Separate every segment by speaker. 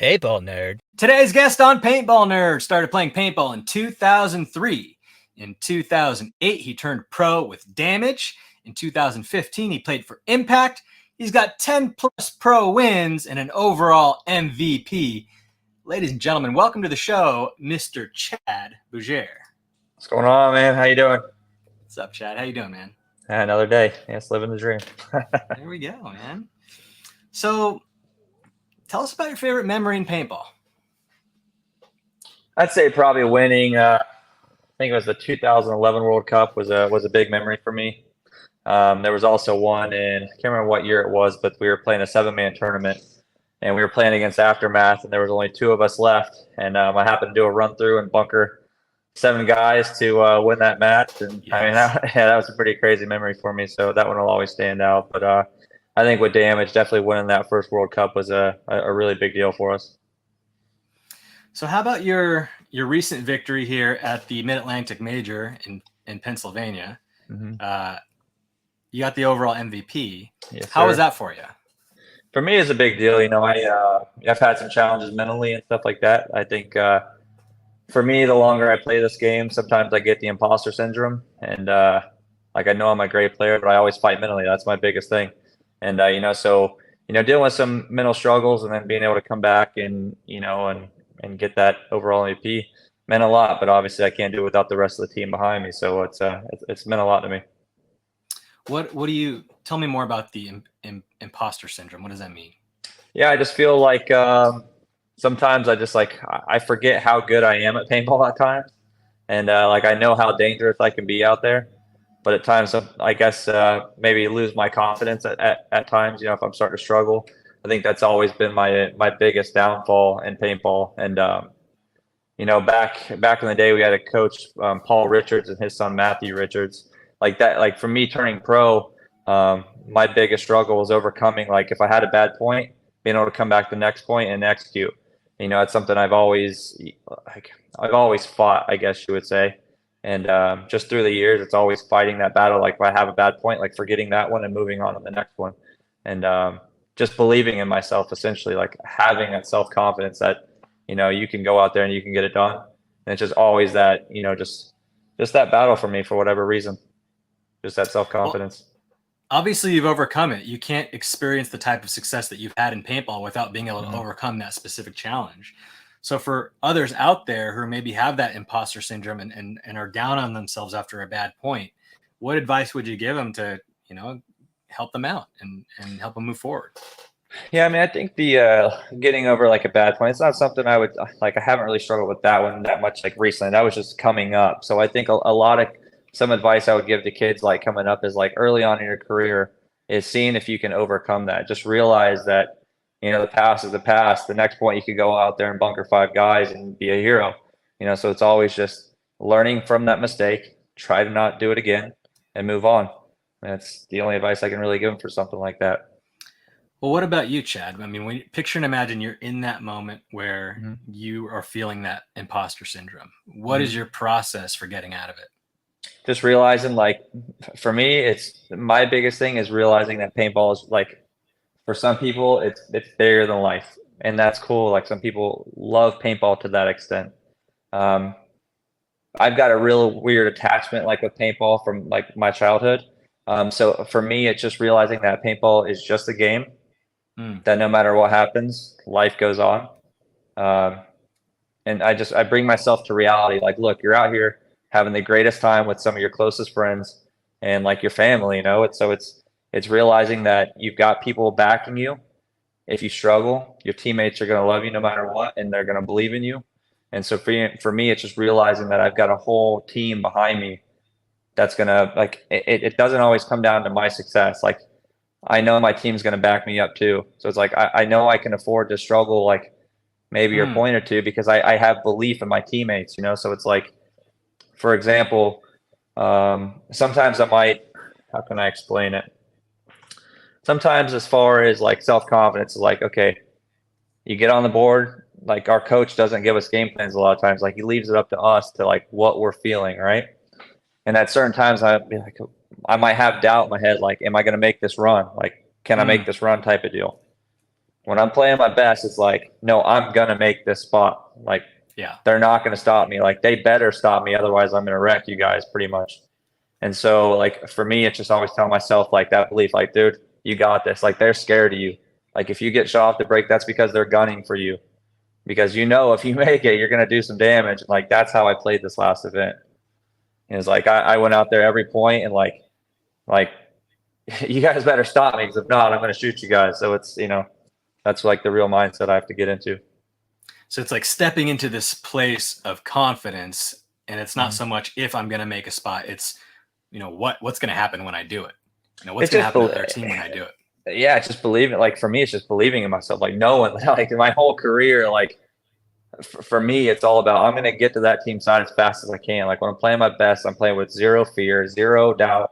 Speaker 1: Paintball nerd.
Speaker 2: Today's guest on Paintball Nerd started playing paintball in 2003. In 2008, he turned pro with Damage. In 2015, he played for Impact. He's got 10 plus pro wins and an overall MVP. Ladies and gentlemen, welcome to the show, Mr. Chad Busiere.
Speaker 3: What's going on, man? How you doing?
Speaker 2: What's up, Chad? How you doing, man?
Speaker 3: Another day. Yes, living the dream.
Speaker 2: There we go, man. So, tell us about your favorite memory in paintball.
Speaker 3: I'd say probably winning. I think it was the 2011 World Cup was a big memory for me. There was also one in, I can't remember what year it was, but we were playing a 7-man tournament, and we were playing against Aftermath, and there was only 2 of us left, and I happened to do a run through and bunker 7 guys to win that match, and yes. I mean that was a pretty crazy memory for me. So that one will always stand out. But I think with Damage, definitely winning that first World Cup was a really big deal for us.
Speaker 2: So how about your recent victory here at the Mid-Atlantic Major in Pennsylvania? Mm-hmm. You got the overall MVP.
Speaker 3: Yes,
Speaker 2: how was that for you?
Speaker 3: For me, it's a big deal. You know, I've had some challenges mentally and stuff like that. I think for me, the longer I play this game, sometimes I get the imposter syndrome, and like I know I'm a great player, but I always fight mentally. That's my biggest thing. And so dealing with some mental struggles and then being able to come back and and get that overall MVP meant a lot. But obviously, I can't do it without the rest of the team behind me. So it's meant a lot to me.
Speaker 2: What do you tell me more about the imposter syndrome? What does that mean?
Speaker 3: Yeah, I just feel like sometimes I forget how good I am at paintball at times, and I know how dangerous I can be out there. But at times, I guess maybe lose my confidence at times. If I'm starting to struggle, I think that's always been my biggest downfall in paintball. And back in the day, we had a coach, Paul Richards, and his son Matthew Richards. Like that, like for me turning pro, my biggest struggle was overcoming. Like if I had a bad point, being able to come back the next point and execute. It's something I've always fought, I guess you would say. And just through the years, it's always fighting that battle. Like if I have a bad point, like forgetting that one and moving on to the next one. And just believing in myself, essentially, like having that self-confidence that, you can go out there and you can get it done. And it's just always that, just that battle for me for whatever reason. Just that self-confidence.
Speaker 2: Well, obviously, you've overcome it. You can't experience the type of success that you've had in paintball without being able to overcome that specific challenge. So for others out there who maybe have that imposter syndrome and are down on themselves after a bad point, what advice would you give them to, help them out and help them move forward?
Speaker 3: Yeah, I mean, I think the getting over like a bad point, it's not something I would like. I haven't really struggled with that one that much like recently. That was just coming up. So I think a lot of some advice I would give to kids like coming up is like early on in your career is seeing if you can overcome that. Just realize that the past is the past. The next point, you could go out there and bunker 5 guys and be a hero. So it's always just learning from that mistake, try to not do it again, and move on. That's the only advice I can really give them for something like that.
Speaker 2: Well, what about you, Chad? I mean, when you picture and imagine you're in that moment where you are feeling that imposter syndrome. What is your process for getting out of it?
Speaker 3: Just realizing, like, for me, it's my biggest thing is realizing that paintball is like, for some people, it's bigger than life, and that's cool. Like some people love paintball to that extent. I've got a real weird attachment like with paintball from like my childhood. So for me, it's just realizing that paintball is just a game. That no matter what happens, life goes on. And I bring myself to reality. Like, look, you're out here having the greatest time with some of your closest friends and like your family. It's realizing that you've got people backing you. If you struggle, your teammates are going to love you no matter what, and they're going to believe in you. And so for me, it's just realizing that I've got a whole team behind me that's going to, like, it doesn't always come down to my success. Like, I know my team's going to back me up too. So it's like, I know I can afford to struggle like maybe a point or two because I have belief in my teammates, So it's like, for example, sometimes I might, how can I explain it? Sometimes as far as like self-confidence, like, okay, you get on the board, like our coach doesn't give us game plans a lot of times. Like he leaves it up to us to like what we're feeling, right? And at certain times I'd be like, I might have doubt in my head, like, am I going to make this run? Like, can I make this run type of deal? When I'm playing my best, it's like, no, I'm gonna make this spot. Like,
Speaker 2: Yeah.
Speaker 3: they're not gonna stop me. Like, they better stop me, otherwise I'm gonna wreck you guys pretty much. And so, like, for me, it's just always telling myself like that belief, like, dude, you got this. Like, they're scared of you. Like, if you get shot off the break, that's because they're gunning for you. Because if you make it, you're gonna do some damage. Like, that's how I played this last event. And it's like I went out there every point and like you guys better stop me, because if not, I'm gonna shoot you guys. So it's that's like the real mindset I have to get into.
Speaker 2: So it's like stepping into this place of confidence, and it's not so much if I'm going to make a spot. It's, what's going to happen when I do it. What's going to happen with our team when I do it.
Speaker 3: Yeah, it's just believing. Like, for me, it's just believing in myself. Like, knowing, like, in my whole career, like, for me, it's all about, I'm going to get to that team side as fast as I can. Like, when I'm playing my best, I'm playing with zero fear, zero doubt,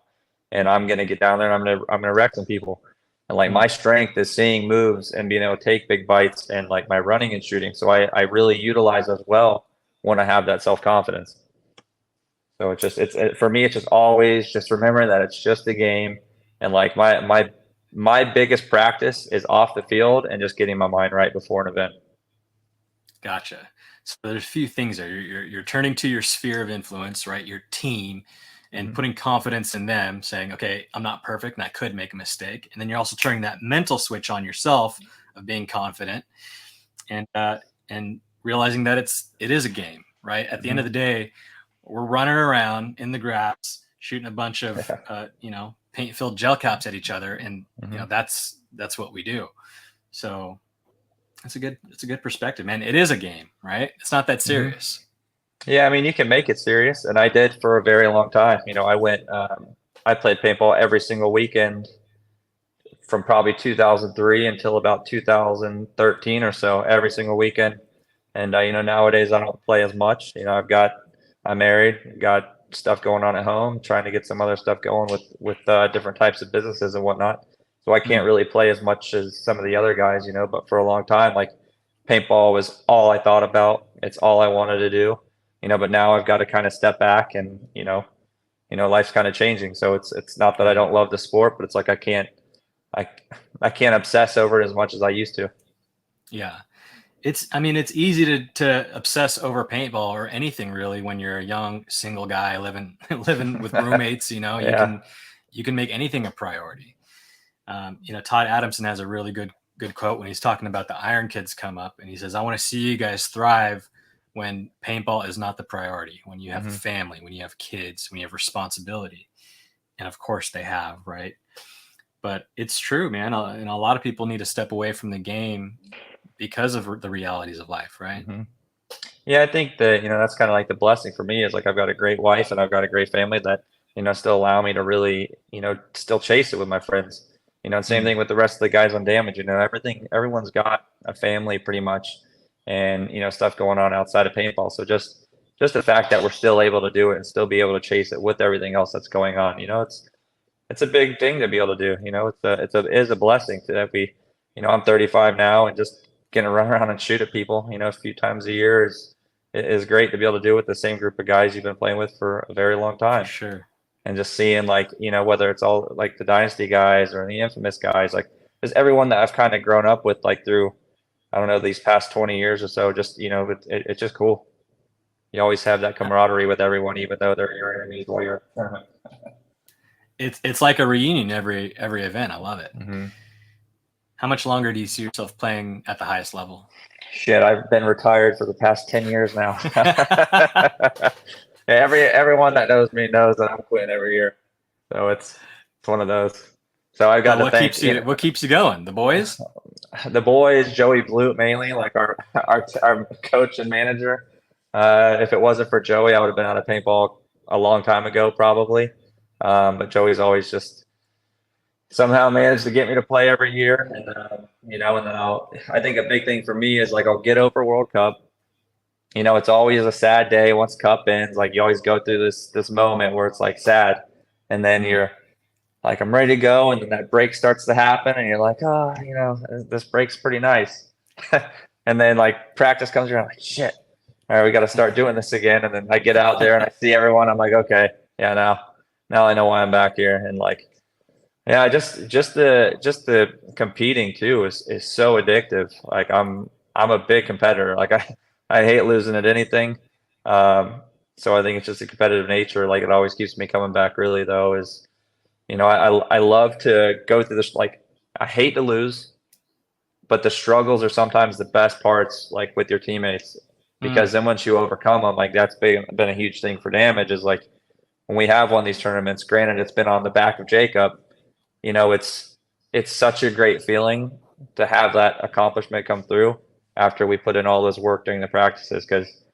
Speaker 3: and I'm going to get down there and I'm going to wreck some people. And like, my strength is seeing moves and being able to take big bites, and like my running and shooting. So I really utilize as well when I have that self-confidence. So for me, it's just always just remembering that it's just a game. And like my biggest practice is off the field and just getting my mind right before an event.
Speaker 2: Gotcha. So there's a few things there. You're turning to your sphere of influence, right? Your team, and putting confidence in them, saying, okay, I'm not perfect and I could make a mistake. And then you're also turning that mental switch on yourself of being confident and realizing that it is a game, right? At the end of the day, we're running around in the grass, shooting a bunch of, paint-filled gel caps at each other. And, that's what we do. So it's a good perspective, man. It is a game, right? It's not that serious.
Speaker 3: Yeah, I mean, you can make it serious, and I did for a very long time. I played paintball every single weekend from probably 2003 until about 2013 or so, every single weekend. And nowadays I don't play as much. I'm married, got stuff going on at home, trying to get some other stuff going with different types of businesses and whatnot. So I can't really play as much as some of the other guys, But for a long time, like, paintball was all I thought about. It's all I wanted to do. But now I've got to kind of step back, and life's kind of changing. So it's not that I don't love the sport, but it's like I can't obsess over it as much as I used to.
Speaker 2: Yeah. It's easy to obsess over paintball or anything really when you're a young single guy living with roommates. You can make anything a priority. Todd Adamson has a really good quote when he's talking about the Iron Kids come up, and he says, I want to see you guys thrive when paintball is not the priority, when you have a family, when you have kids, when you have responsibility. And of course they have, right? But it's true, man. And a lot of people need to step away from the game because of the realities of life, right?
Speaker 3: Yeah, I think that, that's kind of like the blessing for me, is like, I've got a great wife and I've got a great family that, still allow me to really, still chase it with my friends. And same thing with the rest of the guys on Damage. Everyone's got a family pretty much, and stuff going on outside of paintball. So just the fact that we're still able to do it and still be able to chase it with everything else that's going on, it's a big thing to be able to do. It is a blessing that we, I'm 35 now, and just getting to run around and shoot at people, a few times a year is great to be able to do with the same group of guys you've been playing with for a very long time.
Speaker 2: Sure.
Speaker 3: And just seeing, like, whether it's all like the Dynasty guys or the Infamous guys, like, just everyone that I've kind of grown up with, like, through, I don't know, these past 20 years or so, just, it's just cool. You always have that camaraderie with everyone, even though they're your enemies while you're at tournament.
Speaker 2: It's like a reunion every event. I love it. How much longer do you see yourself playing at the highest level?
Speaker 3: Shit, I've been retired for the past 10 years now. Everyone that knows me knows that I'm quitting every year. So it's one of those. So I've got
Speaker 2: what keeps you going? The boys?
Speaker 3: The boys, Joey Blute mainly, like our coach and manager. If it wasn't for Joey, I would have been out of paintball a long time ago, probably. But Joey's always just somehow managed to get me to play every year. And, and then I think a big thing for me is, like, I'll get over World Cup. It's always a sad day once Cup ends. Like, you always go through this moment where it's like sad, and then you're like, I'm ready to go, and then that break starts to happen, and you're like, oh, this break's pretty nice. And then, like, practice comes around, like, shit, all right, we got to start doing this again. And then I get out there and I see everyone. I'm like, okay, yeah, now I know why I'm back here. And, like, Yeah, just the competing too is so addictive. Like I'm a big competitor. Like I hate losing at anything. Um, so I think it's just a competitive nature. Like it always keeps me coming back. Really though, is I love to go through this. Like I hate to lose, but the struggles are sometimes the best parts. Like with your teammates, because then once you overcome them, like that's been a huge thing for Damage. Is like when we have won these tournaments. Granted, it's been on the back of Jacob. It's such a great feeling to have that accomplishment come through after we put in all this work during the practices. Because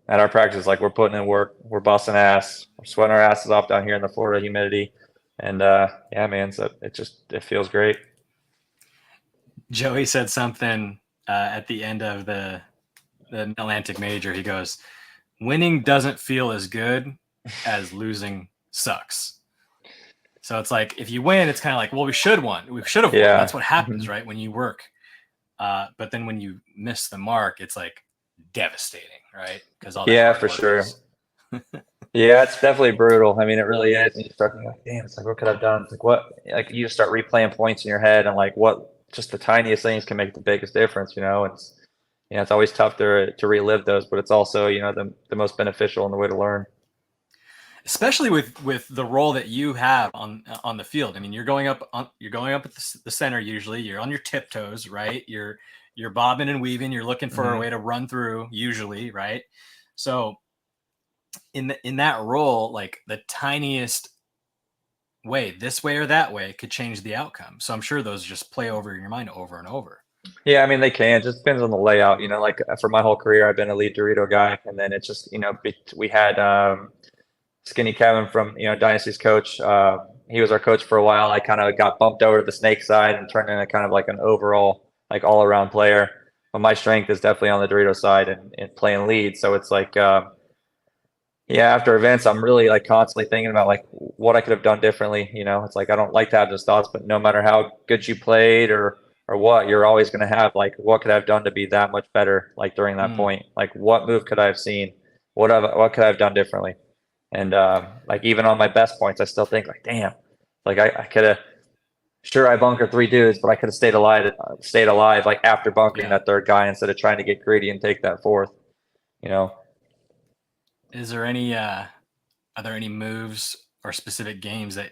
Speaker 3: at our practice, like we're putting in work, we're busting ass, we're sweating our asses off down here in the Florida humidity, and yeah, man, so it feels great.
Speaker 2: Joey said something at the end of the Atlantic Major. He goes, "Winning doesn't feel as good as losing sucks." So it's like if you win, it's kind of like, well, we should have won.
Speaker 3: Yeah.
Speaker 2: That's what happens, right? When you work. But then when you miss the mark, it's like devastating, right? Because all that
Speaker 3: Yeah,
Speaker 2: hard
Speaker 3: for
Speaker 2: work
Speaker 3: sure.
Speaker 2: is-
Speaker 3: Yeah, it's definitely brutal. I mean, it really is. And you start thinking, like, damn, it's like, what could I've done? It's like, what? Like, you just start replaying points in your head and like, what? Just the tiniest things can make the biggest difference, you know. It's always tough to relive those, but it's also the most beneficial and the way to learn.
Speaker 2: especially with the role that you have on the field. I mean, you're going up at the center usually. You're on your tiptoes, right? You're bobbing and weaving. You're looking for a way to run through usually, right? So in that role, like the tiniest way, this way or that way, could change the outcome. So I'm sure those just play over in your mind over and over.
Speaker 3: Yeah, I mean they can. It just depends on the layout. Like for my whole career, I've been a lead Dorito guy, and then it's just we had Skinny Kevin from Dynasty's coach. He was our coach for a while. I kind of got bumped over to the snake side and turned into kind of like an overall like all around player. But my strength is definitely on the Dorito side and playing lead. So it's like yeah, after events, I'm really like constantly thinking about like what I could have done differently. It's like I don't like to have those thoughts, but no matter how good you played or what, you're always going to have like what could I have done to be that much better like during that point? Like what move could I have seen? What could I have done differently? And like even on my best points, I still think like, damn, like I could have. Sure, I bunkered 3 dudes, but I could have stayed alive. Stayed alive like after bunkering that third guy instead of trying to get greedy and take that fourth.
Speaker 2: Is there any are there any moves or specific games that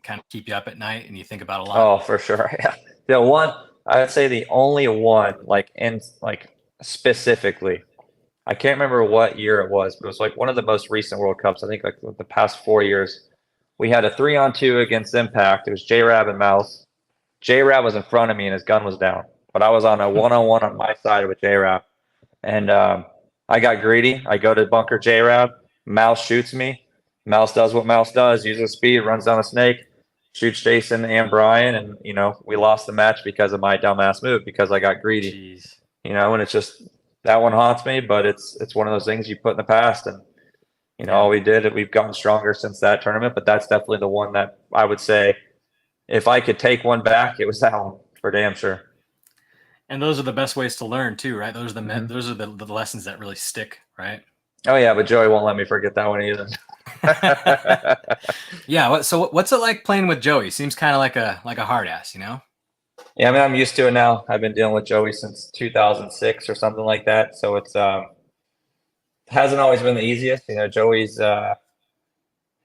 Speaker 2: kind of keep you up at night and you think about a lot?
Speaker 3: Oh, for sure. Yeah. The one I would say the only one like specifically, I can't remember what year it was, but it was like one of the most recent World Cups. I think like the past 4 years. We had a 3-on-2 against Impact. It was J-Rab and Mouse. J-Rab was in front of me and his gun was down, but I was on a 1-on-1 on my side with J-Rab. And I got greedy. I go to bunker J-Rab. Mouse shoots me. Mouse does what Mouse does, uses speed, runs down a snake, shoots Jason and Brian. And, we lost the match because of my dumbass move because I got greedy.
Speaker 2: Jeez.
Speaker 3: And it's just that one haunts me, but it's one of those things you put in the past. And, all we did, we've gotten stronger since that tournament. But that's definitely the one that I would say if I could take one back, it was that one for damn sure.
Speaker 2: And those are the best ways to learn too, right? Those are the lessons that really stick, right?
Speaker 3: Oh yeah, but Joey won't let me forget that one either.
Speaker 2: Yeah. So what's it like playing with Joey? Seems kind of like a hard ass,
Speaker 3: Yeah, I mean I'm used to it now. I've been dealing with Joey since 2006 or something like that. So it's hasn't always been the easiest. Joey's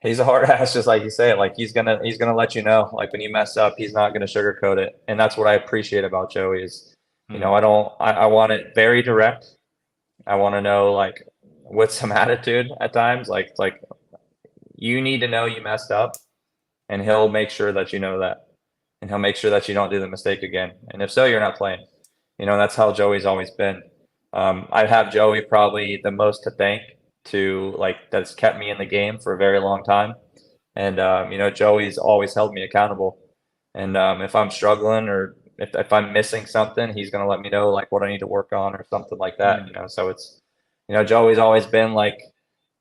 Speaker 3: he's a hard ass, just like you say. Like he's gonna let you know. Like when you mess up, he's not gonna sugarcoat it. And that's what I appreciate about Joey is, I want it very direct. I want to know like with some attitude at times. Like you need to know you messed up, and he'll make sure that you know that, and he'll make sure that you don't do the mistake again. And if so, you're not playing. That's how Joey's always been. I have Joey probably the most to thank to like that's kept me in the game for a very long time. And Joey's always held me accountable. And if I'm struggling or if I'm missing something, he's gonna let me know like what I need to work on or something like that. So it's Joey's always been like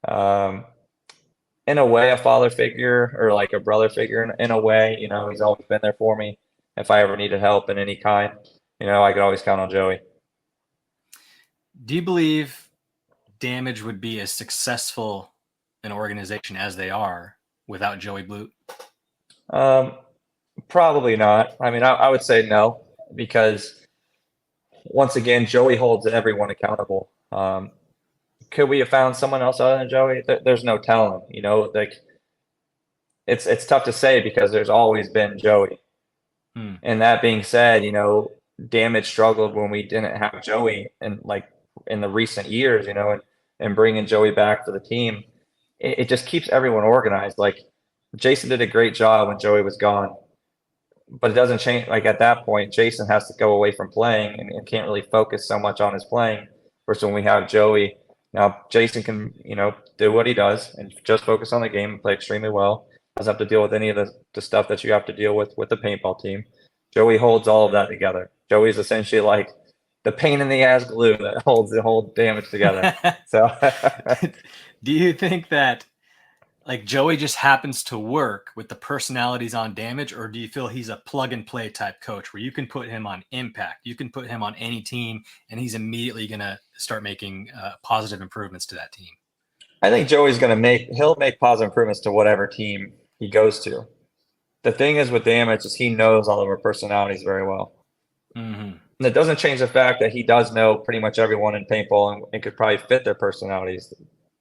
Speaker 3: in a way a father figure or like a brother figure in a way. He's always been there for me if I ever needed help in any kind. I could always count on Joey.
Speaker 2: Do you believe Damage would be as successful an organization as they are without Joey Blute?
Speaker 3: Probably not. I mean, I would say no, because once again, Joey holds everyone accountable. Could we have found someone else other than Joey? There's no telling. Like it's tough to say because there's always been Joey. And that being said, Damage struggled when we didn't have Joey, and like in the recent years, and bringing Joey back for the team, it just keeps everyone organized. Like Jason did a great job when Joey was gone, but it doesn't change. Like at that point, Jason has to go away from playing and can't really focus so much on his playing. Versus when we have Joey, now Jason can, do what he does and just focus on the game and play extremely well. Doesn't have to deal with any of the stuff that you have to deal with the paintball team. Joey holds all of that together. Joey's essentially like the pain in the ass glue that holds the whole Damage together. So,
Speaker 2: do you think that like Joey just happens to work with the personalities on Damage, or do you feel he's a plug and play type coach where you can put him on Impact, you can put him on any team, and he's immediately going to start making positive improvements to that team?
Speaker 3: I think Joey's he'll make positive improvements to whatever team he goes to. The thing is with Damage is he knows all of our personalities very well. And it doesn't change the fact that he does know pretty much everyone in paintball and could probably fit their personalities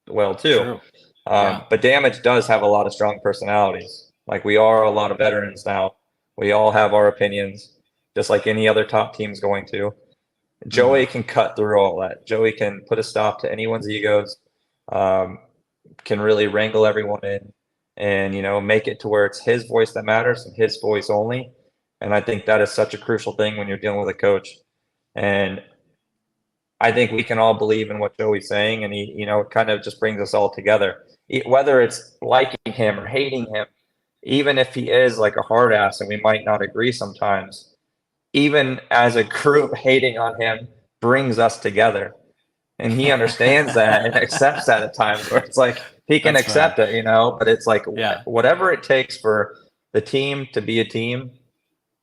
Speaker 3: well too. But Damage does have a lot of strong personalities. Like we are a lot of veterans now. We all have our opinions, just like any other top team's going to. Joey can cut through all that. Joey can put a stop to anyone's egos, can really wrangle everyone in and, make it to where it's his voice that matters and his voice only. And I think that is such a crucial thing when you're dealing with a coach. And I think we can all believe in what Joey's saying, and he, it kind of just brings us all together. Whether it's liking him or hating him, even if he is like a hard ass and we might not agree sometimes, even as a group, hating on him brings us together. And he understands that and accepts that at times where it's like he can accept it, but it's like whatever it takes for the team to be a team,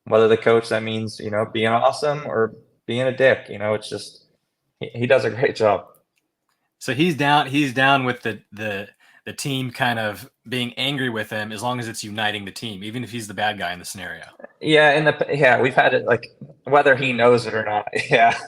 Speaker 3: whether the coach, that means, being awesome or being a dick, it's just, he does a great job.
Speaker 2: So he's down with the team kind of being angry with him as long as it's uniting the team, even if he's the bad guy in the scenario.
Speaker 3: Yeah. We've had it like whether he knows it or not. Yeah.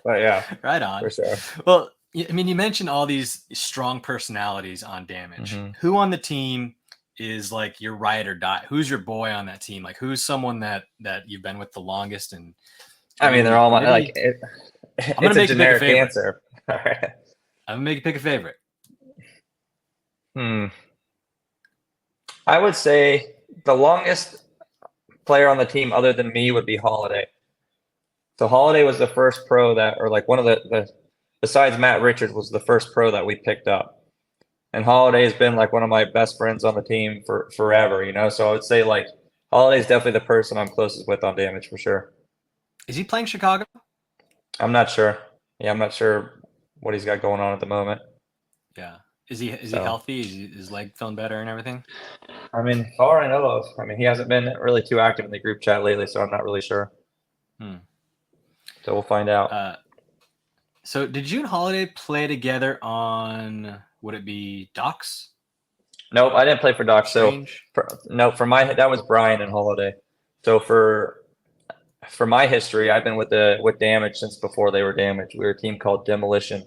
Speaker 3: But yeah.
Speaker 2: Right on.
Speaker 3: For sure.
Speaker 2: Well, I mean, you mentioned all these strong personalities on Damage. Who on the team is like your ride or die? Who's your boy on that team? Like who's someone that you've been with the longest? And
Speaker 3: I mean, they're all I'm gonna make a generic answer. All right.
Speaker 2: I'm gonna make you pick a favorite.
Speaker 3: I would say the longest player on the team other than me would be Holiday. So Holiday was the first pro or like one of the besides Matt Richards, was the first pro that we picked up. And Holiday has been like one of my best friends on the team for forever, So I would say like Holiday is definitely the person I'm closest with on Damage for sure.
Speaker 2: Is he playing Chicago?
Speaker 3: I'm not sure. Yeah, I'm not sure what he's got going on at the moment.
Speaker 2: Yeah. Is he healthy? Is his leg feeling better and everything?
Speaker 3: I mean, far I know of. I mean, he hasn't been really too active in the group chat lately, so I'm not really sure. So we'll find out.
Speaker 2: So did you and Holiday play together on, would it be Docs?
Speaker 3: Nope, I didn't play for Docs. So that was Brian and Holiday. So for my history, I've been with Damage since before they were Damage. We were a team called Demolition,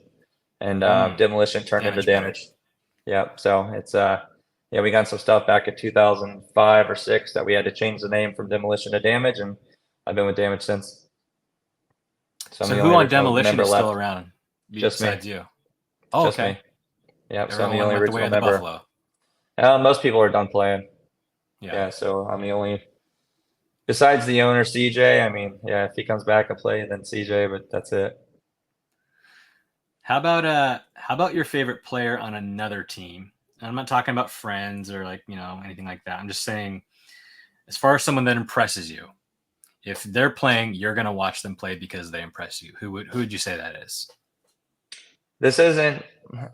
Speaker 3: and Demolition turned into Damage. Yep. So it's we got some stuff back in 2005 or 6 that we had to change the name from Demolition to Damage, and I've been with Damage since.
Speaker 2: So who on Demolition is still around?
Speaker 3: Just me.
Speaker 2: You. Oh,
Speaker 3: just
Speaker 2: okay.
Speaker 3: Me. Yep. So I'm the only original member.
Speaker 2: Buffalo.
Speaker 3: Most people are done playing. Yeah. So I'm the only. Besides the owner, CJ, I mean, if he comes back and play, then CJ, but that's it.
Speaker 2: How about your favorite player on another team? And I'm not talking about friends or like, anything like that. I'm just saying, as far as someone that impresses you, if they're playing, you're going to watch them play because they impress you. Who would you say that is?
Speaker 3: This isn't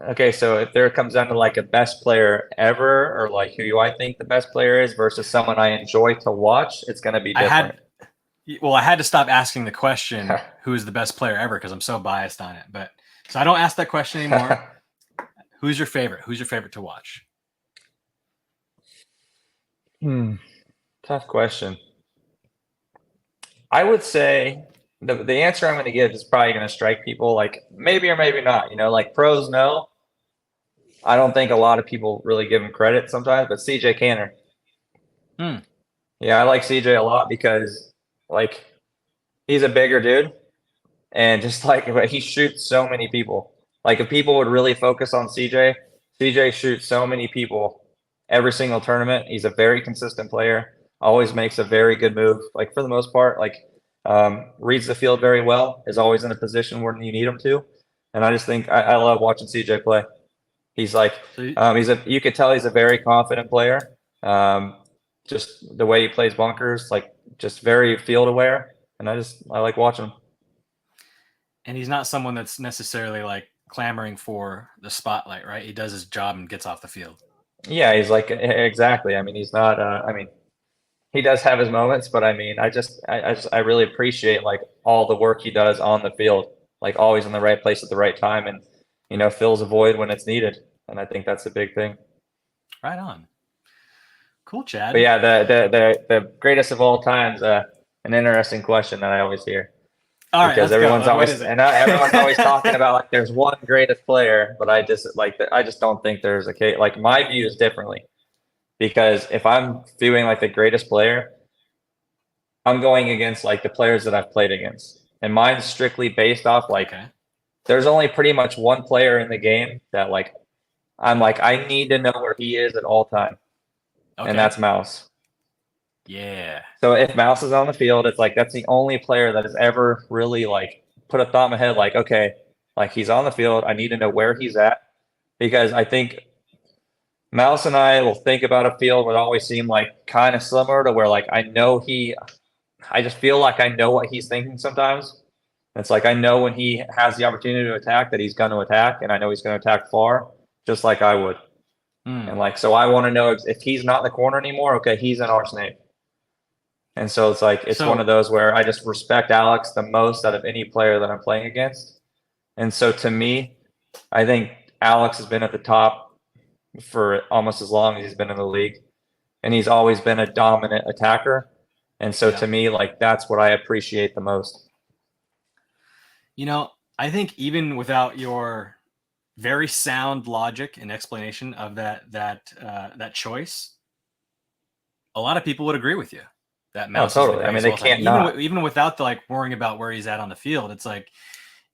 Speaker 3: okay. So if there comes down to like a best player ever, or like who I think the best player is versus someone I enjoy to watch, it's going to be different.
Speaker 2: I had to stop asking the question, who is the best player ever? Because I'm so biased on it. But so I don't ask that question anymore. Who's your favorite? Who's your favorite to watch?
Speaker 3: Tough question. I would say the answer I'm going to give is probably going to strike people like maybe or maybe not. Like pros know. I don't think a lot of people really give him credit sometimes, but CJ Canner. Yeah, I like CJ a lot because like he's a bigger dude and just like he shoots so many people. Like if people would really focus on CJ shoots so many people every single tournament. He's a very consistent player, always makes a very good move. Like for the most part, like reads the field very well, is always in a position where you need him to. And I just think I love watching CJ play. He's like you could tell he's a very confident player. Just the way he plays bunkers, like just very field aware. And I like watching him.
Speaker 2: And he's not someone that's necessarily like clamoring for the spotlight, right? He does his job and gets off the field.
Speaker 3: Yeah, he's like exactly. I mean, he's not. He does have his moments, but I mean, I really appreciate like all the work he does on the field, like always in the right place at the right time, and fills a void when it's needed. And I think that's a big thing.
Speaker 2: Right on. Cool, Chad.
Speaker 3: But yeah, the greatest of all times. An interesting question that I always hear.
Speaker 2: All
Speaker 3: because
Speaker 2: right,
Speaker 3: everyone's always talking about like there's one greatest player, but I just don't think there's a case. Like my view is differently, because if I'm viewing like the greatest player, I'm going against like the players that I've played against, and mine's strictly based off like there's only pretty much one player in the game that like I'm like I need to know where he is at all time, and that's Mouse.
Speaker 2: Yeah.
Speaker 3: So if Mouse is on the field, it's like that's the only player that has ever really like put a thought in my head like, okay, like he's on the field. I need to know where he's at, because I think Mouse and I will think about a field would always seem like kind of similar to where like I just feel like I know what he's thinking sometimes. It's like I know when he has the opportunity to attack that he's going to attack, and I know he's going to attack far, just like I would. And like so I want to know if he's not in the corner anymore, okay, he's in our snake. And so it's like it's one of those where I just respect Alex the most out of any player that I'm playing against. And so to me, I think Alex has been at the top for almost as long as he's been in the league, and he's always been a dominant attacker. And so to me, like that's what I appreciate the most.
Speaker 2: I think even without your very sound logic and explanation of that choice, a lot of people would agree with you. That Mouse
Speaker 3: totally. I mean, they can't
Speaker 2: even without the like worrying about where he's at on the field. It's like,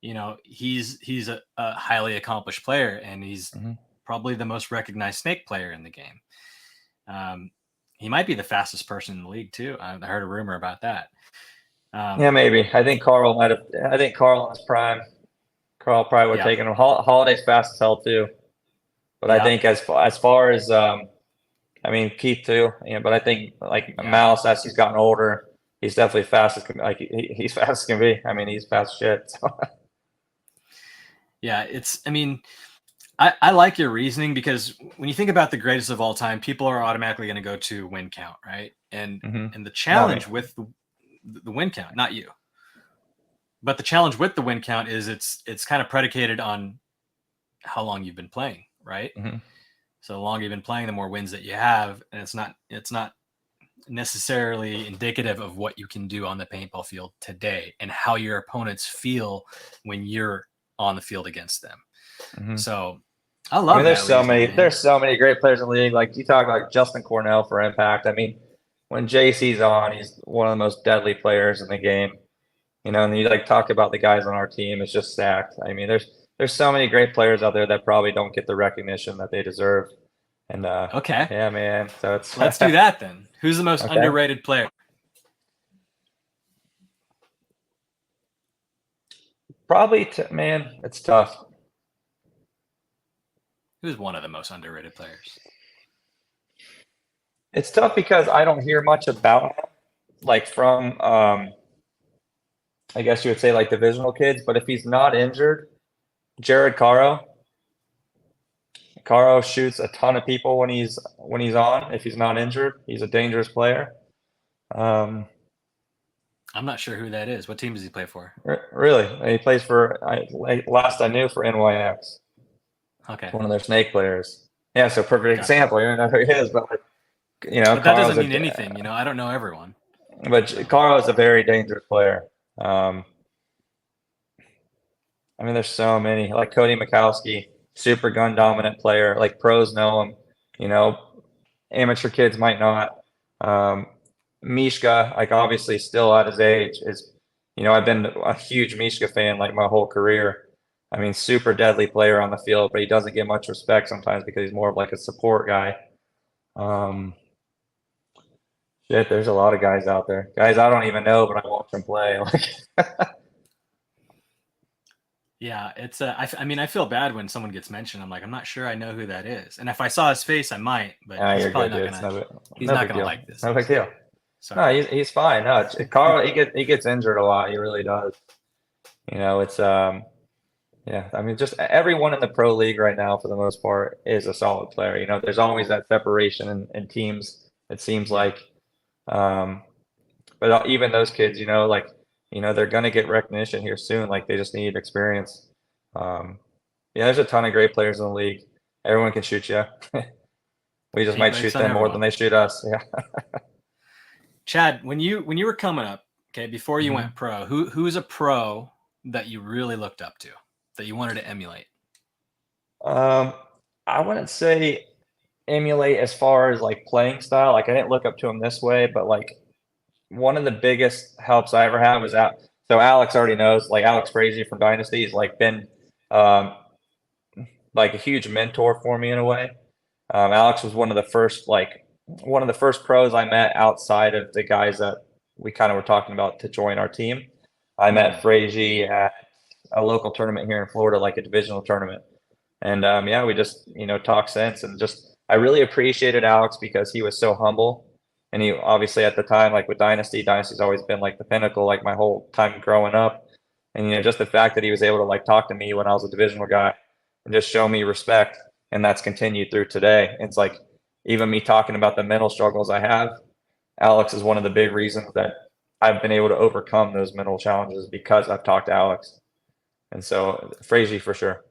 Speaker 2: he's a highly accomplished player, and he's probably the most recognized snake player in the game. He might be the fastest person in the league too. I heard a rumor about that.
Speaker 3: Yeah, maybe. I think Carl in his prime. Carl probably would have taken him. Holiday's fast as hell too. But I think as far as Keith too. Yeah, but I think like Mouse, as he's gotten older, he's definitely fast as he's fast as can be. I mean, he's fast as shit. So.
Speaker 2: Yeah, I like your reasoning, because when you think about the greatest of all time, people are automatically going to go to win count, right? And the challenge with the win count, not you, but the challenge with the win count is it's kind of predicated on how long you've been playing, right? So the longer you've been playing, the more wins that you have, and it's not necessarily indicative of what you can do on the paintball field today and how your opponents feel when you're on the field against them. So I love.
Speaker 3: There's so many great players in the league. Like you talk about Justin Cornell for Impact. I mean, when JC's on, he's one of the most deadly players in the game. And you like talk about the guys on our team. It's just stacked. I mean, there's so many great players out there that probably don't get the recognition that they deserve. And yeah, man. So
Speaker 2: let's do that then. Who's the most underrated player?
Speaker 3: Probably, man, it's tough.
Speaker 2: Who's one of the most underrated players?
Speaker 3: It's tough because I don't hear much about him, like from, I guess you would say like divisional kids. But if he's not injured, Jared Caro. Caro shoots a ton of people when he's on. If he's not injured, he's a dangerous player.
Speaker 2: I'm not sure who that is. What team does he play for?
Speaker 3: Really? He plays for, last I knew, for NYX.
Speaker 2: Okay.
Speaker 3: One of their snake players. Yeah, so perfect example. You don't know who he is, but like,
Speaker 2: But that doesn't mean anything. I don't know everyone.
Speaker 3: But Carl is a very dangerous player. There's so many, like Cody Mikowski, super gun dominant player. Like pros know him, amateur kids might not. Mishka, like obviously still at his age, I've been a huge Mishka fan like my whole career. Super deadly player on the field, but he doesn't get much respect sometimes because he's more of like a support guy. There's a lot of guys out there. Guys I don't even know, but I watch them play.
Speaker 2: Yeah, it's I feel bad when someone gets mentioned. I'm like, I'm not sure I know who that is. And if I saw his face, I might, but he's probably not gonna. He's not gonna like this.
Speaker 3: No big deal. Sorry. No, he's fine. No, Carl. He gets injured a lot. He really does. It's just everyone in the pro league right now, for the most part, is a solid player. There's always that separation in teams. It seems like, but even those kids, they're going to get recognition here soon. Like they just need experience. There's a ton of great players in the league. Everyone can shoot you. We just might shoot them more than they shoot us. Yeah.
Speaker 2: Chad, when you were coming up, okay, before you went pro, who's a pro that you really looked up to, that you wanted to emulate?
Speaker 3: I wouldn't say emulate as far as like playing style. Like I didn't look up to him this way, but like one of the biggest helps I ever had was out. So Alex already knows, like Alex Fraige from Dynasty has like been like a huge mentor for me in a way. Alex was one of the first pros I met outside of the guys that we kind of were talking about to join our team. I met Fraige at a local tournament here in Florida, like a divisional tournament. And we just, talked since, and just, I really appreciated Alex because he was so humble. And he obviously at the time, like with Dynasty's always been like the pinnacle, like my whole time growing up. And, just the fact that he was able to like talk to me when I was a divisional guy and just show me respect. And that's continued through today. It's like, even me talking about the mental struggles I have, Alex is one of the big reasons that I've been able to overcome those mental challenges because I've talked to Alex. And so Fraige for sure.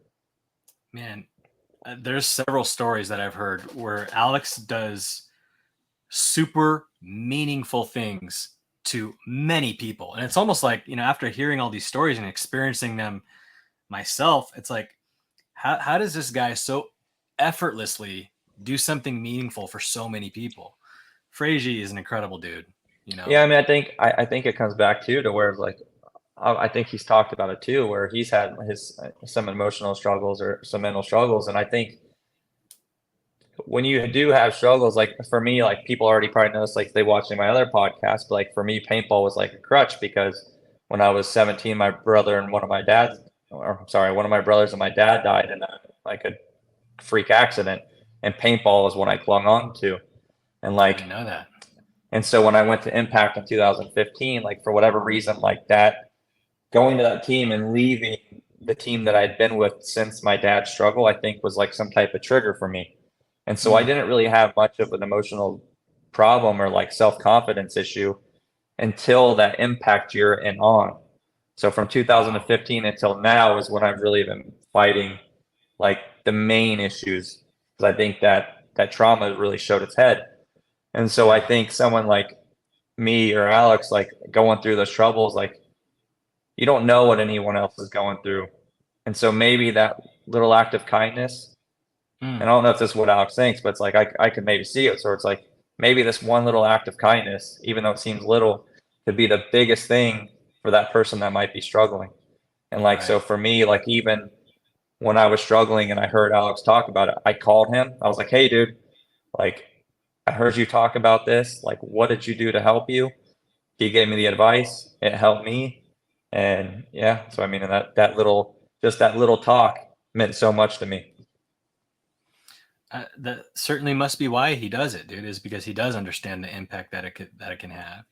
Speaker 2: Man, there's several stories that I've heard where Alex does super meaningful things to many people. And it's almost like, after hearing all these stories and experiencing them myself, it's like, how does this guy so effortlessly do something meaningful for so many people? Fraige is an incredible dude,
Speaker 3: Yeah, I think it comes back to where it's like, I think he's talked about it too, where he's had some emotional struggles or some mental struggles. And I think when you do have struggles, like for me, like people already probably noticed, like they watching my other podcast, but like for me, paintball was like a crutch because when I was 17, my brother and one of my brothers and my dad died in a freak accident, and paintball is what I clung on to. And like,
Speaker 2: I didn't know that.
Speaker 3: And so when I went to Impact in 2015, like for whatever reason, like that, going to that team and leaving the team that I'd been with since my dad's struggle, I think was like some type of trigger for me. And so I didn't really have much of an emotional problem or like self-confidence issue until that Impact year and on. So from 2015 until now is when I've really been fighting like the main issues, because I think that trauma really showed its head. And so I think someone like me or Alex, like going through those troubles, like you don't know what anyone else is going through. And so maybe that little act of kindness, and I don't know if this is what Alex thinks, but it's like I could maybe see it. So it's like maybe this one little act of kindness, even though it seems little, could be the biggest thing for that person that might be struggling. And like, so for me, like even when I was struggling and I heard Alex talk about it, I called him. I was like, hey, dude, like I heard you talk about this. Like, what did you do to help you? He gave me the advice. It helped me. And yeah, so I mean, that little talk meant so much to me.
Speaker 2: That certainly must be why he does it, dude, is because he does understand the impact that it can have,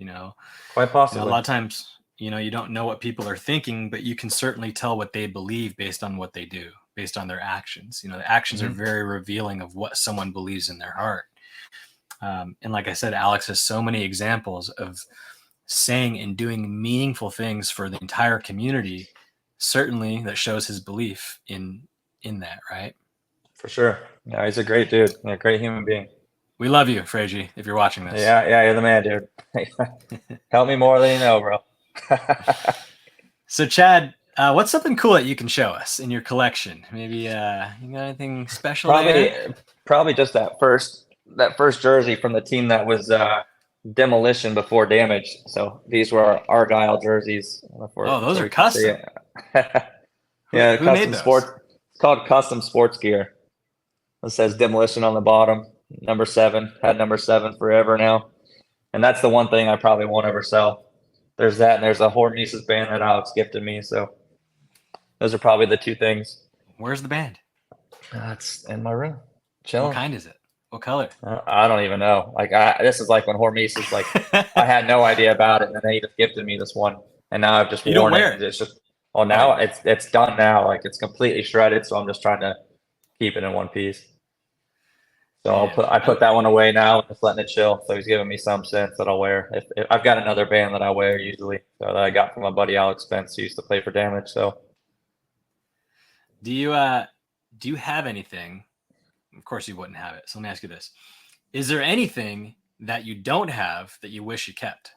Speaker 3: Quite possibly.
Speaker 2: A lot of times, you don't know what people are thinking, but you can certainly tell what they believe based on what they do, based on their actions. The actions are very revealing of what someone believes in their heart. And like I said, Alex has so many examples of saying and doing meaningful things for the entire community. Certainly that shows his belief in that, right?
Speaker 3: For sure. Yeah, he's a great dude. Yeah, great human being.
Speaker 2: We love you, Fraige, if you're watching this.
Speaker 3: Yeah, you're the man, dude. Help me more than you know, bro.
Speaker 2: So, Chad, what's something cool that you can show us in your collection? Maybe you got anything special there?
Speaker 3: Probably just that first jersey from the team that was demolition before damage. So these were our Argyle jerseys.
Speaker 2: Those are custom.
Speaker 3: Yeah,
Speaker 2: who
Speaker 3: custom
Speaker 2: made those?
Speaker 3: sports. It's called custom sports gear. It says demolition on the bottom. Number 7. Had number 7 forever now. And that's the one thing I probably won't ever sell. There's that, and there's a Hormesis band that Alex gifted me. So those are probably the 2 things.
Speaker 2: Where's the band?
Speaker 3: It's in my room. Chilling.
Speaker 2: What kind is it? What color?
Speaker 3: I don't even know. Like this is like when Hormesis, like I had no idea about it, and then they just gifted me this one, and now I've just worn it. It's just now it's done now. Like it's completely shredded, so I'm just trying to keep it in one piece. So I put that one away now, just letting it chill. So he's giving me some sense that I'll wear. If I've got another band that I wear usually, so that I got from my buddy Alex Spence, who used to play for Damage. So
Speaker 2: do you have anything? Of course you wouldn't have it. So let me ask you this. Is there anything that you don't have that you wish you kept?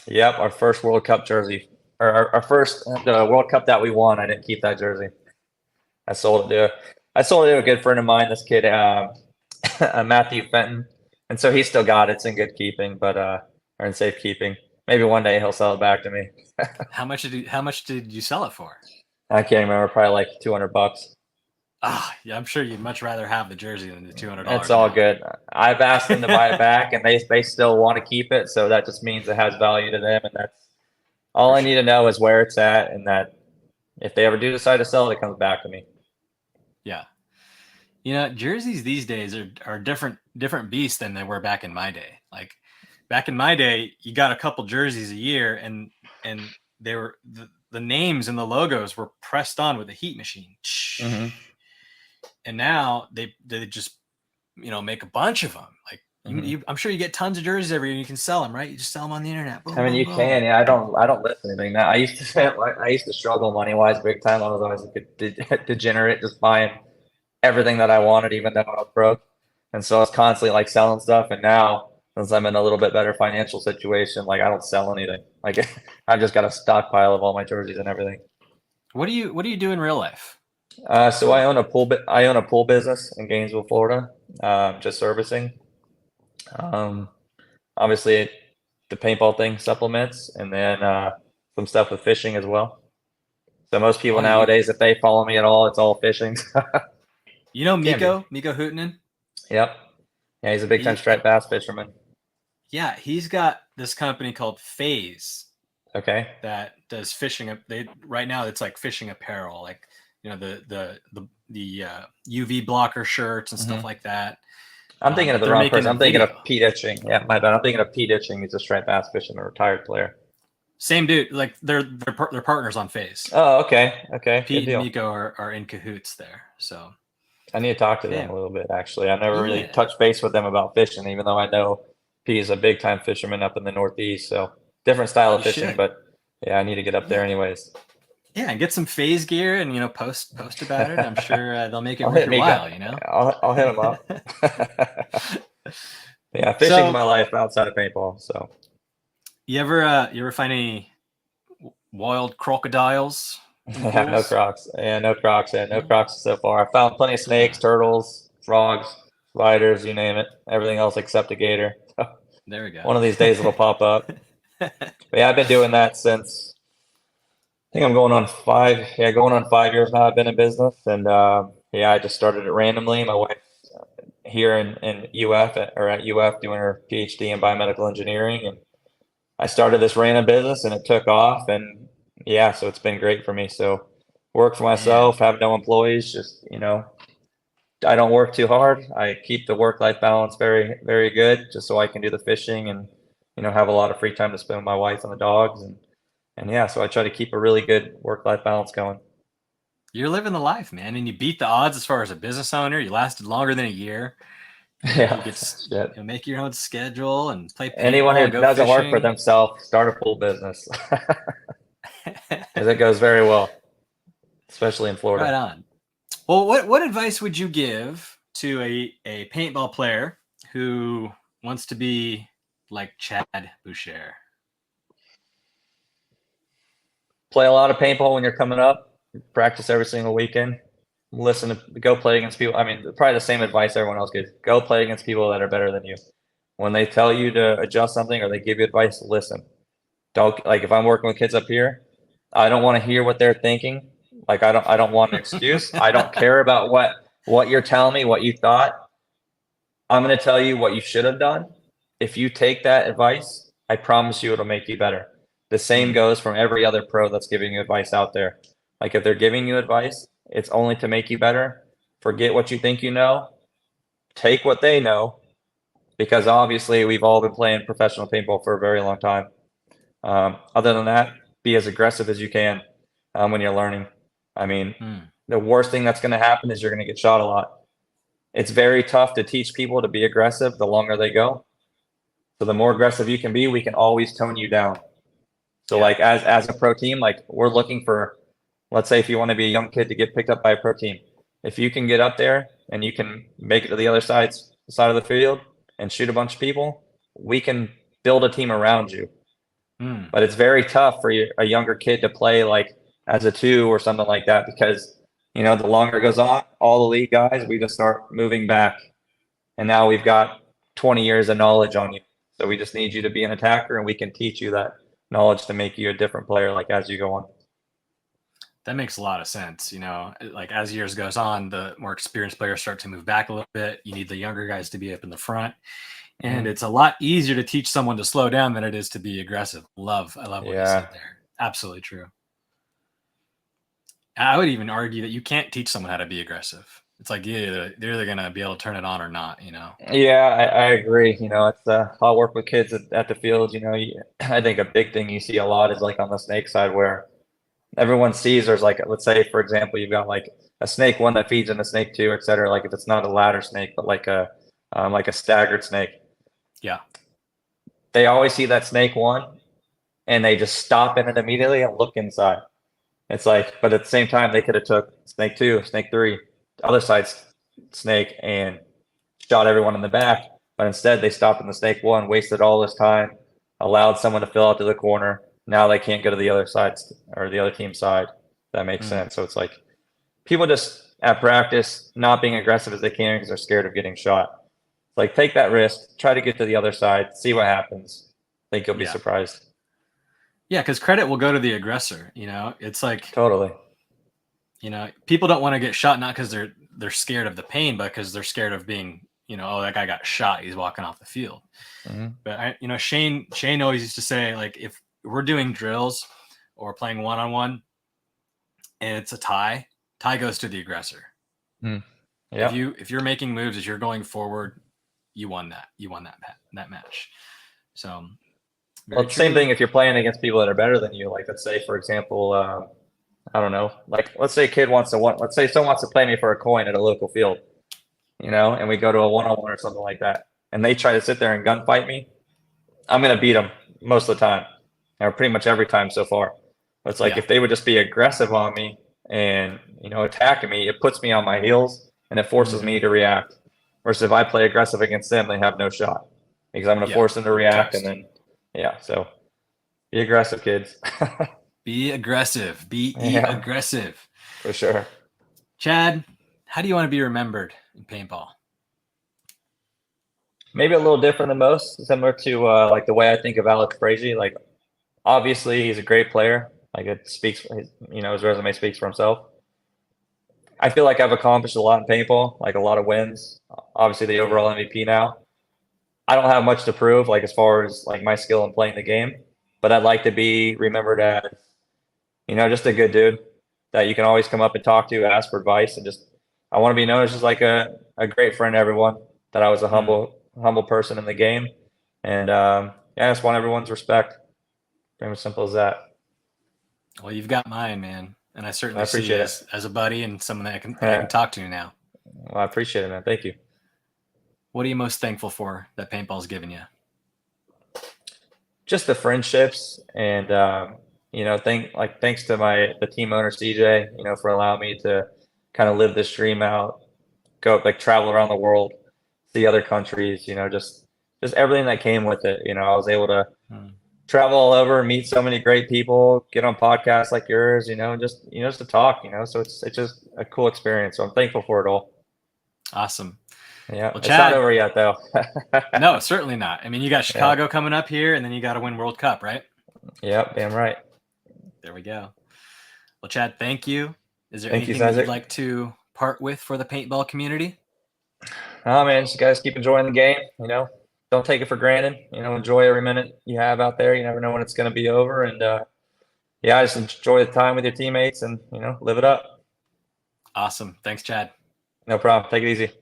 Speaker 3: Yep. Our first World Cup jersey, or our first World Cup that we won. I didn't keep that jersey. I sold it to a good friend of mine, this kid, Matthew Fenton. And so he still got it. It's in good keeping, but, or in safekeeping. Maybe one day he'll sell it back to me.
Speaker 2: How much did you sell it for?
Speaker 3: I can't remember. Probably like $200.
Speaker 2: Yeah, I'm sure you'd much rather have the jersey than the $200.
Speaker 3: It's all good. I've asked them to buy it back, and they still want to keep it. So that just means it has value to them, and that's all I need to know is where it's at, and that if they ever do decide to sell it, it comes back to me.
Speaker 2: Yeah, jerseys these days are different beasts than they were back in my day. Like back in my day, you got a couple jerseys a year, and they were the names and the logos were pressed on with a heat machine.
Speaker 3: Mm-hmm.
Speaker 2: And now they just make a bunch of them. Like I'm sure you get tons of jerseys every year. You can sell them, right? You just sell them on the internet. Boom,
Speaker 3: I mean, you can. Yeah, I don't list anything now. I used to struggle money wise big time. I was always a degenerate, just buying everything that I wanted, even though I was broke. And so I was constantly like selling stuff. And now, since I'm in a little bit better financial situation, like I don't sell anything. Like I've just got a stockpile of all my jerseys and everything. What do
Speaker 2: you do in real life?
Speaker 3: So I own a pool business in Gainesville, Florida, just servicing. Obviously the paintball thing supplements, and then some stuff with fishing as well. So most people nowadays, if they follow me at all, it's all fishing.
Speaker 2: Miko Hootinen?
Speaker 3: Yep. Yeah, he's a big time striped bass fisherman.
Speaker 2: Yeah, he's got this company called Phase.
Speaker 3: Okay.
Speaker 2: That does fishing. Right now it's like fishing apparel, like the UV blocker shirts and stuff like that.
Speaker 3: I'm thinking of the wrong person. I'm thinking of Pete Itching. Yeah, my bad. I'm thinking of Pete Itching. He's a striped bass fisherman, a retired player.
Speaker 2: Same dude. Like they're partners on Phase.
Speaker 3: Oh, okay.
Speaker 2: Pete and Miko are in cahoots there. So
Speaker 3: I need to talk to them a little bit. Actually, I never really touched base with them about fishing, even though I know Pete is a big time fisherman up in the Northeast. So different style of fishing, but yeah, I need to get up there anyways.
Speaker 2: Yeah, and get some Phase gear and post about it. I'm sure they'll make it worth your while.
Speaker 3: I'll hit them up. Yeah, fishing's my life outside of paintball. So,
Speaker 2: you ever find any wild crocodiles?
Speaker 3: Yeah, no crocs. Yeah, no crocs. Yeah, no crocs so far. I found plenty of snakes, turtles, frogs, spiders, you name it. Everything else except a gator.
Speaker 2: There we go.
Speaker 3: One of these days it'll pop up. But yeah, I've been doing that since. I think I'm going on 5 years now I've been in business, and I just started it randomly. My wife here in UF at UF doing her PhD in biomedical engineering, and I started this random business and it took off, and so it's been great for me. So work for myself, have no employees, just I don't work too hard. I keep the work-life balance very, very good, just so I can do the fishing and have a lot of free time to spend with my wife and the dogs, and so I try to keep a really good work-life balance going.
Speaker 2: You're living the life, man, and you beat the odds as far as a business owner. You lasted longer than a year.
Speaker 3: Yeah,
Speaker 2: you make your own schedule and play paintball.
Speaker 3: Anyone who doesn't work for themselves, start a pool business, because it goes very well, especially in Florida.
Speaker 2: Right on. Well, what advice would you give to a paintball player who wants to be like Chad Busiere?
Speaker 3: Play a lot of paintball when you're coming up. Practice every single weekend. Go play against people. I mean, probably the same advice everyone else gives. Go play against people that are better than you. When they tell you to adjust something or they give you advice, listen. Don't, like, if I'm working with kids up here, I don't want to hear what they're thinking. Like, I don't want an excuse. I don't care about what you're telling me, what you thought. I'm going to tell you what you should have done. If you take that advice, I promise you it'll make you better. The same goes from every other pro that's giving you advice out there. Like, if they're giving you advice, it's only to make you better. Forget what you think you know. Take what they know, because obviously we've all been playing professional paintball for a very long time. Other than that, be as aggressive as you can when you're learning. I mean, the worst thing that's going to happen is you're going to get shot a lot. It's very tough to teach people to be aggressive the longer they go. So the more aggressive you can be, we can always tone you down. So like as a pro team, like, we're looking for, let's say if you want to be a young kid to get picked up by a pro team, if you can get up there and you can make it to the other side of the field and shoot a bunch of people, we can build a team around you. But it's very tough for a younger kid to play like as a 2 or something like that, because, you know, the longer it goes on, all the league guys, we just start moving back. And now we've got 20 years of knowledge on you. So we just need you to be an attacker, and we can teach you that knowledge to make you a different player, like, as you go on.
Speaker 2: That makes a lot of sense. You know, like, as years goes on, the more experienced players start to move back a little bit. You need the younger guys to be up in the front. And it's a lot easier to teach someone to slow down than it is to be aggressive. I love what you said there. Absolutely true. I would even argue that you can't teach someone how to be aggressive. It's like, they're either going to be able to turn it on or not, you know?
Speaker 3: Yeah, I agree. You know, it's I'll work with kids at the field. You know, I think a big thing you see a lot is like on the snake side, where everyone sees there's like, let's say, for example, you've got like a snake 1 that feeds in a snake 2, et cetera. Like, if it's not a ladder snake, but like a staggered snake.
Speaker 2: Yeah.
Speaker 3: They always see that snake 1 and they just stop in it immediately and look inside. It's like, but at the same time, they could have took snake 2, snake 3, other side's snake, and shot everyone in the back. But instead, they stopped in the snake 1, wasted all this time, allowed someone to fill out to the corner. Now they can't go to the other side or the other team's side. That makes sense. So it's like, people just at practice not being aggressive as they can because they're scared of getting shot. Like, take that risk, try to get to the other side, see what happens. I think you'll be surprised.
Speaker 2: Yeah, because credit will go to the aggressor. You know, it's like,
Speaker 3: totally.
Speaker 2: You know, people don't want to get shot not because they're scared of the pain, but because they're scared of being, you know, oh, that guy got shot, he's walking off the field. But you know, Shane always used to say, like, if we're doing drills or playing one-on-one and it's a tie goes to the aggressor. If you're making moves as you're going forward, you won that match. So,
Speaker 3: well, same thing if you're playing against people that are better than you. Like, let's say, for example, I don't know, like, let's say let's say someone wants to play me for a coin at a local field, you know, and we go to a one-on-one or something like that, and they try to sit there and gunfight me. I'm going to beat them most of the time, or pretty much every time so far. But it's like, if they would just be aggressive on me and, you know, attacking me, it puts me on my heels and it forces me to react. Versus if I play aggressive against them, they have no shot, because I'm going to force them to react. And then, so be aggressive, kids.
Speaker 2: Be aggressive. Be aggressive.
Speaker 3: For sure.
Speaker 2: Chad, how do you want to be remembered in paintball?
Speaker 3: Maybe a little different than most, similar to like the way I think of Alex Fraige. Like, obviously he's a great player. Like, it speaks, you know, his resume speaks for himself. I feel like I've accomplished a lot in paintball, like a lot of wins. Obviously the overall MVP now. I don't have much to prove, like, as far as like my skill in playing the game, but I'd like to be remembered as, you know, just a good dude that you can always come up and talk to, ask for advice, and just, I want to be known as just like a great friend to everyone, that I was a humble person in the game. And I just want everyone's respect. Pretty much simple as that.
Speaker 2: Well, you've got mine, man. And I certainly
Speaker 3: appreciate
Speaker 2: see you
Speaker 3: it
Speaker 2: as a buddy and someone that I can talk to now.
Speaker 3: Well, I appreciate it, man. Thank you.
Speaker 2: What are you most thankful for that paintball's given you?
Speaker 3: Just the friendships, and you know, thanks to the team owner CJ, you know, for allowing me to kind of live this dream out, go like travel around the world, see other countries, just everything that came with it. I was able to
Speaker 2: Hmm.
Speaker 3: travel all over, meet so many great people, get on podcasts like yours, just to talk, so it's just a cool experience. So I'm thankful for it all.
Speaker 2: Awesome.
Speaker 3: Yeah.
Speaker 2: Well,
Speaker 3: It's not
Speaker 2: Chad,
Speaker 3: over yet though.
Speaker 2: no, certainly not. I mean, you got
Speaker 3: Yeah.
Speaker 2: Chicago coming up here, and then you got to win World Cup, right?
Speaker 3: Yep. Damn right.
Speaker 2: There we go. Well, Chad, thank you. Is there
Speaker 3: Thank you,
Speaker 2: anything that you'd
Speaker 3: Zyzek.
Speaker 2: like to part with for the paintball community?
Speaker 3: Oh man, just guys keep enjoying the game, don't take it for granted, enjoy every minute you have out there. You never know when it's going to be over. And yeah, just enjoy the time with your teammates and, live it up.
Speaker 2: Awesome. Thanks, Chad.
Speaker 3: No problem. Take it easy.